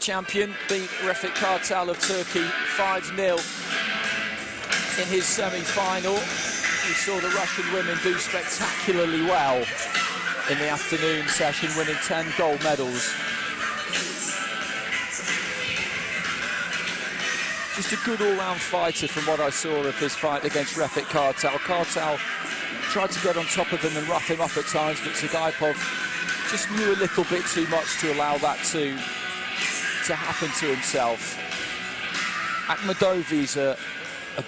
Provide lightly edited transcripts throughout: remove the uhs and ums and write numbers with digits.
champion, beat Refik Kartal of Turkey 5-0 in his semi-final. We saw the Russian women do spectacularly well in the afternoon session, winning 10 gold medals. Just a good all-round fighter from what I saw of his fight against Refik Kartal. Kartal tried to get on top of him and rough him up at times, but SUGAIPOV just knew a little bit too much to allow that to happen to himself. Akhmedovi's a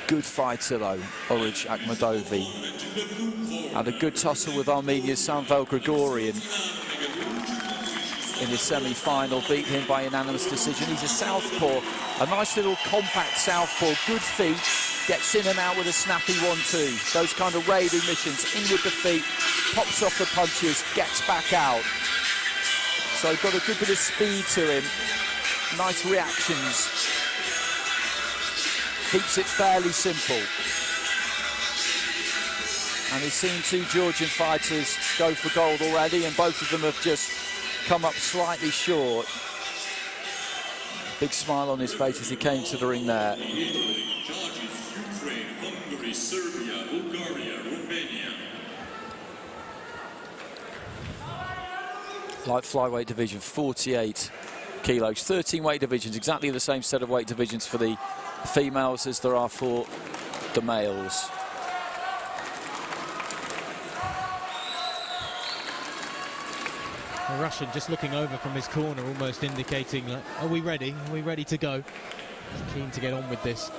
good fighter though, Oruj Akhmedovi. Had a good tussle with Armenia's Samvel Grigorian in his semi-final, beat him by unanimous decision. He's a southpaw, a nice little compact southpaw, good feet, gets in and out with a snappy 1-2. Those kind of raiding missions, in with the feet, pops off the punches, gets back out. So got a good bit of speed to him, nice reactions. Keeps it fairly simple. And he's seen 2 Georgian fighters go for gold already, and both of them have just come up slightly short. Big smile on his face as he came to the ring there. Light flyweight division, 48 kilos, 13 weight divisions, exactly the same set of weight divisions for the females as there are for the males. The Russian just looking over from his corner, almost indicating, like, are we ready? Are we ready to go? He's keen to get on with this.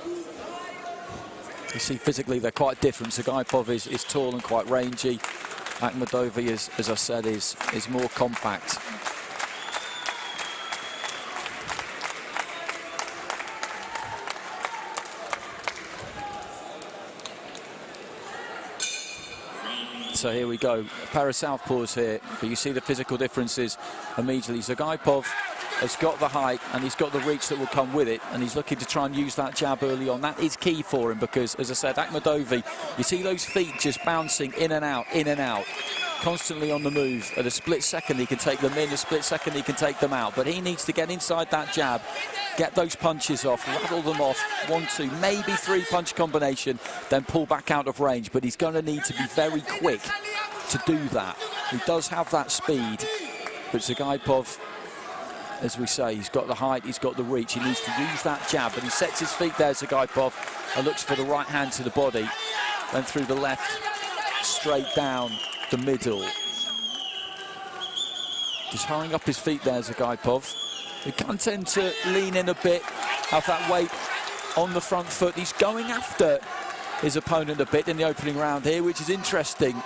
You see, physically they're quite different. SUGAIPOV is tall and quite rangy. Akhmedovi, as I said, is more compact. So here we go, a pair of southpaws here, but you see the physical differences immediately. SUGAIPOV has got the height and he's got the reach that will come with it, and he's looking to try and use that jab early on. That is key for him because, as I said, Akhmedovi, you see those feet just bouncing in and out, constantly on the move. At a split second he can take them in, a split second he can take them out, but he needs to get inside that jab, get those punches off, rattle them off, 1-2, maybe 3 punch combination, then pull back out of range. But he's going to need to be very quick to do that. He does have that speed, but SUGAIPOV, as we say, he's got the height, he's got the reach, he needs to use that jab, but he sets his feet there, SUGAIPOV, and looks for the right hand to the body, then through the left, straight down the middle. Just hurrying up his feet there, SUGAIPOV. He can tend to lean in a bit, have that weight on the front foot. He's going after his opponent a bit in the opening round here, which is interesting.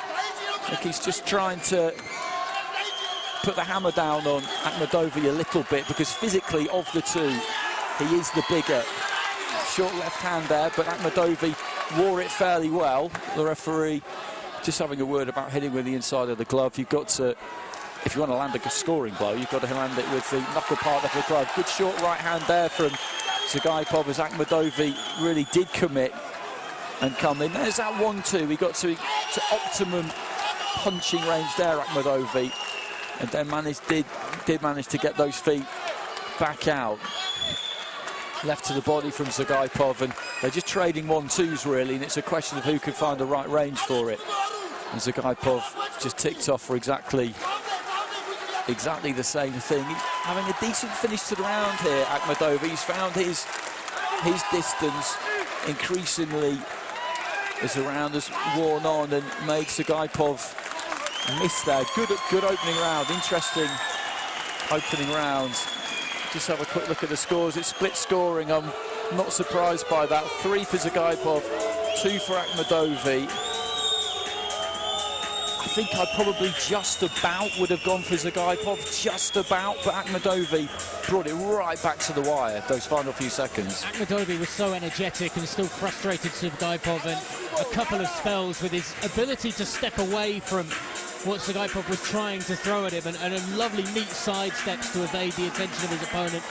Like he's just trying to put the hammer down on Akhmedovi a little bit, because physically of the two, he is the bigger. Short left hand there, but Akhmedovi wore it fairly well. The referee just having a word about hitting with the inside of the glove. You've got to, if you want to land a scoring blow, you've got to land it with the knuckle part of the glove. Good short right hand there from SUGAIPOV as Akhmedovi really did commit and come in. There's that 1-2. He got to optimum punching range there, Akhmedovi, and then did manage to get those feet back out. Left to the body from SUGAIPOV, and they're just trading 1-2s really, and it's a question of who can find the right range for it. And SUGAIPOV just ticked off for exactly the same thing. He's having a decent finish to the round here, Akhmedovi. He's found his distance increasingly as the round has worn on and made SUGAIPOV miss there. Good opening round, interesting opening round. Just have a quick look at the scores. It's split scoring. I'm not surprised by that. 3 for SUGAIPOV, 2 for Akhmedovi. I think I probably just about would have gone for SUGAIPOV, just about, but Akhmedovi brought it right back to the wire those final few seconds. Akhmedovi was so energetic and still frustrated SUGAIPOV, and a couple of spells with his ability to step away from what SUGAIPOV was trying to throw at him, and a lovely neat sidesteps to evade the attention of his opponent.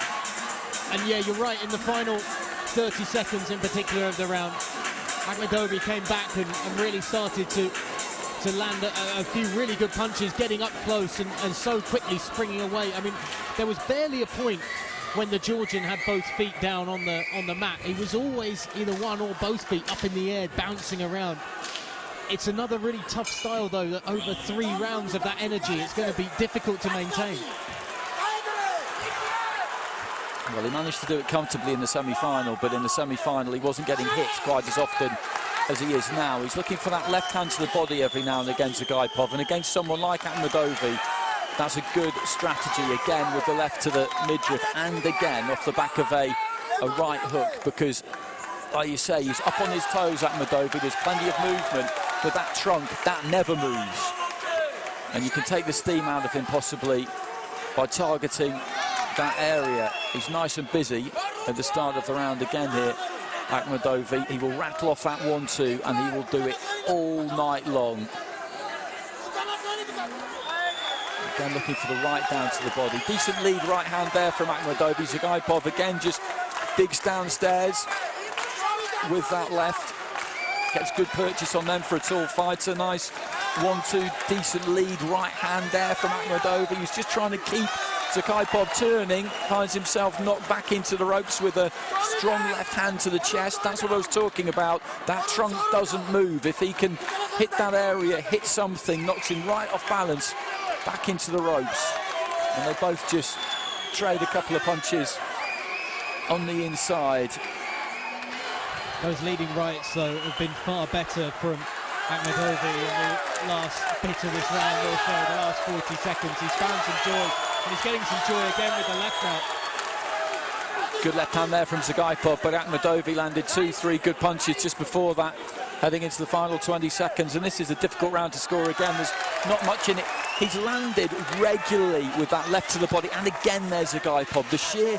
And yeah, you're right, in the final 30 seconds in particular of the round, Akhmedovi came back and really started to land a few really good punches, getting up close and so quickly springing away. I mean, there was barely a point when the Georgian had both feet down on the mat. He was always either one or both feet up in the air, bouncing around. It's another really tough style, though, that over 3 rounds of that energy, it's going to be difficult to maintain. Well, he managed to do it comfortably in the semi-final, but in the semi-final he wasn't getting hit quite as often as he is now. He's looking for that left hand to the body every now and again, SUGAIPOV, and against someone like AKHMEDOVI, that's a good strategy, again with the left to the midriff, and again off the back of a right hook, because, like you say, he's up on his toes, AKHMEDOVI. There's plenty of movement, but that trunk, that never moves. And you can take the steam out of him possibly by targeting that area. He's nice and busy at the start of the round again here, AKHMEDOVI. He will rattle off that 1-2 and he will do it all night long. Again looking for the right down to the body. Decent lead right hand there from AKHMEDOVI. SUGAIPOV again just digs downstairs with that left. Gets good purchase on them for a tall fighter. Nice 1-2, decent lead right hand there from AKHMEDOVI. He's just trying to keep SUGAIPOV turning, finds himself knocked back into the ropes with a strong left hand to the chest. That's what I was talking about. That trunk doesn't move. If he can hit that area, hit something, knocks him right off balance, back into the ropes. And they both just trade a couple of punches on the inside. Those leading rights, though, have been far better from AKHMEDOVI in the last bit of this round or so, the last 40 seconds. He's found some joy. And he's getting some joy again with the left now. Good left hand there from SUGAIPOV, but AKHMEDOVI landed 2-3 good punches just before that, heading into the final 20 seconds. And this is a difficult round to score again. There's not much in it. He's landed regularly with that left to the body. And again, there's SUGAIPOV. The sheer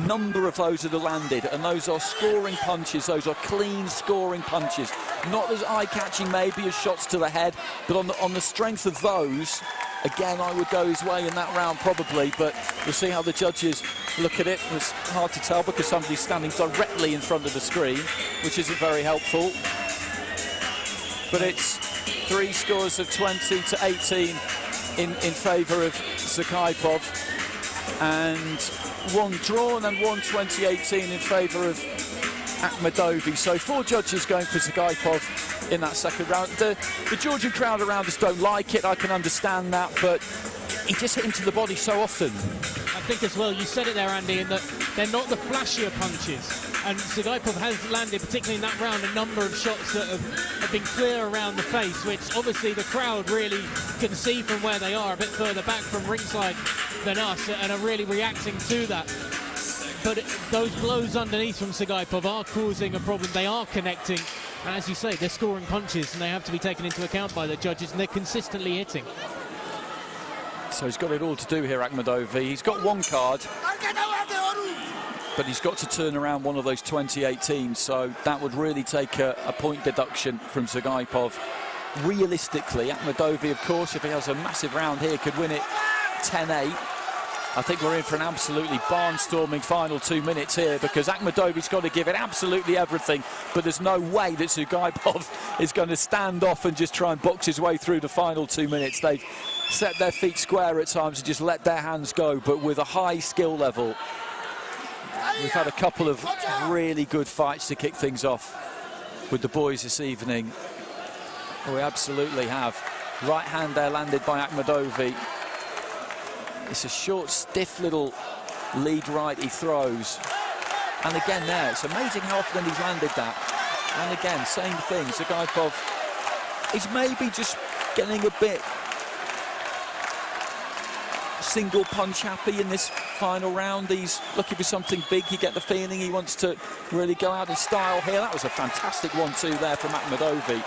number of those that are landed, and those are scoring punches. Those are clean scoring punches. Not as eye-catching maybe as shots to the head, but on the strength of those, again, I would go his way in that round probably, but we'll see how the judges look at it. It's hard to tell because somebody's standing directly in front of the screen, which isn't very helpful. But it's 3 scores of 20-18 in favour of SUGAIPOV, and 1 drawn and 1 20-18 in favour of AKHMEDOVI. So 4 judges going for SUGAIPOV in that second round. The Georgian crowd around us don't like it, I can understand that, but he just hit him to the body so often. I think as well, you said it there, Andy, in that they're not the flashier punches. And SUGAIPOV has landed, particularly in that round, a number of shots that have been clear around the face, which obviously the crowd really can see from where they are, a bit further back from ringside than us, and are really reacting to that. But those blows underneath from SUGAIPOV are causing a problem. They are connecting. And as you say, they're scoring punches, and they have to be taken into account by the judges, and they're consistently hitting. So he's got it all to do here, AKHMEDOVI. He's got 1 card, but he's got to turn around one of those 20-18, so that would really take a point deduction from SUGAIPOV. Realistically, AKHMEDOVI, of course, if he has a massive round here, could win it 10-8. I think we're in for an absolutely barnstorming final 2 minutes here, because AKHMEDOVI's got to give it absolutely everything, but there's no way that SUGAIPOV is going to stand off and just try and box his way through the final 2 minutes. They've set their feet square at times and just let their hands go, but with a high skill level. We've had a couple of really good fights to kick things off with the boys this evening. We absolutely have. Right hand there landed by AKHMEDOVI. It's a short, stiff little lead right he throws. And again there, it's amazing how often he's landed that. And again, same thing, SUGAIPOV is maybe just getting a bit single punch happy in this final round. He's looking for something big. You get the feeling he wants to really go out in style here. That was a fantastic 1-2 there from AKHMEDOVI.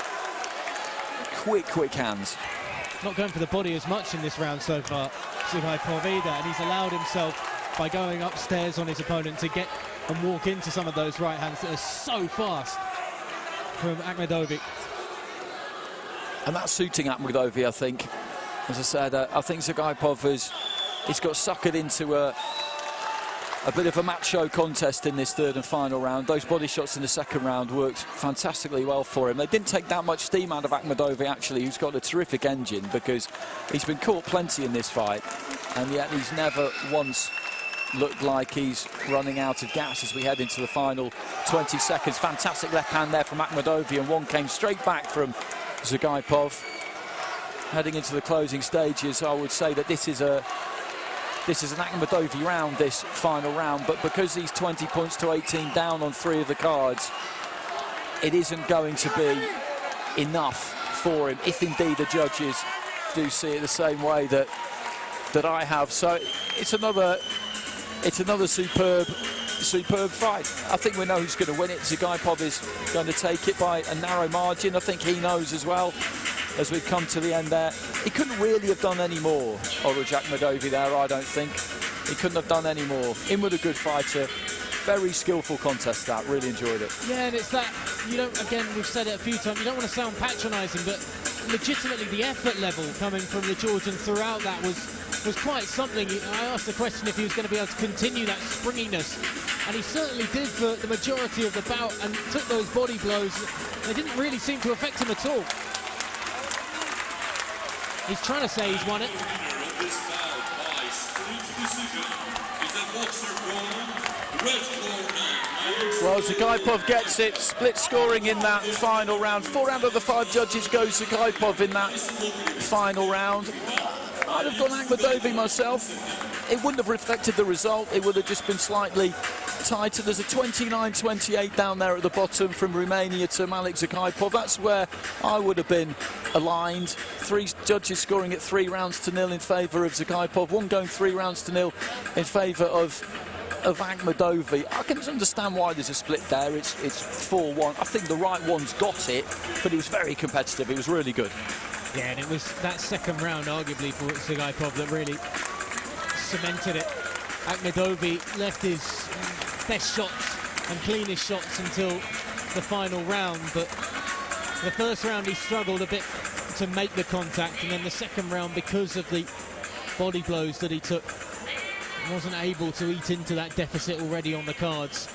Quick hands. Not going for the body as much in this round so far, SUGAIPOV either, and he's allowed himself, by going upstairs on his opponent, to get and walk into some of those right hands that are so fast from AKHMEDOVI. And that's suiting AKHMEDOVI, I think. As I said, I think SUGAIPOV he's got suckered into a bit of a macho contest in this 3rd and final round. Those body shots in the 2nd round worked fantastically well for him. They didn't take that much steam out of AKHMEDOVI, actually, who's got a terrific engine, because he's been caught plenty in this fight, and yet he's never once look like he's running out of gas as we head into the final 20 seconds. Fantastic left hand there from Akhmedovi, and one came straight back from SUGAIPOV. Heading into the closing stages, I would say that this is an Akhmedovi round, this final round, but because he's 20 points to 18 down on 3 of the cards, it isn't going to be enough for him, if indeed the judges do see it the same way that I have. So it's another superb fight. I think we know who's going to win it. SUGAIPOV is going to take it by a narrow margin. I think he knows as well, as we've come to the end there. He couldn't really have done any more, Oruj Akhmedovi there, I don't think. He couldn't have done any more. In with a good fighter. Very skillful contest, that. Really enjoyed it. Yeah, and it's that, you don't, again, we've said it a few times, you don't want to sound patronising, but legitimately the effort level coming from the Georgian throughout that was quite something. I asked the question if he was going to be able to continue that springiness, and he certainly did for the majority of the bout, and took those body blows. They didn't really seem to affect him at all. He's trying to say he's won it. Well, SUGAIPOV gets it. Split scoring in that final round. 4 out of the 5 judges go SUGAIPOV in that final round. I'd have gone Akhmedovi myself. It wouldn't have reflected the result. It would have just been slightly tighter. There's a 29-28 down there at the bottom from Romania to Malik SUGAIPOV. That's where I would have been aligned. 3 judges scoring it 3 rounds to 0 in favour of SUGAIPOV. One going 3 rounds to 0 in favour of Akhmedovi. I can understand why there's a split there. It's 4-1. I think the right one's got it, but it was very competitive. It was really good. Yeah, and it was that second round, arguably, for SUGAIPOV that really cemented it. Akhmedovi left his best shots and cleanest shots until the final round, but the first round he struggled a bit to make the contact, and then the second round, because of the body blows that he took, wasn't able to eat into that deficit already on the cards.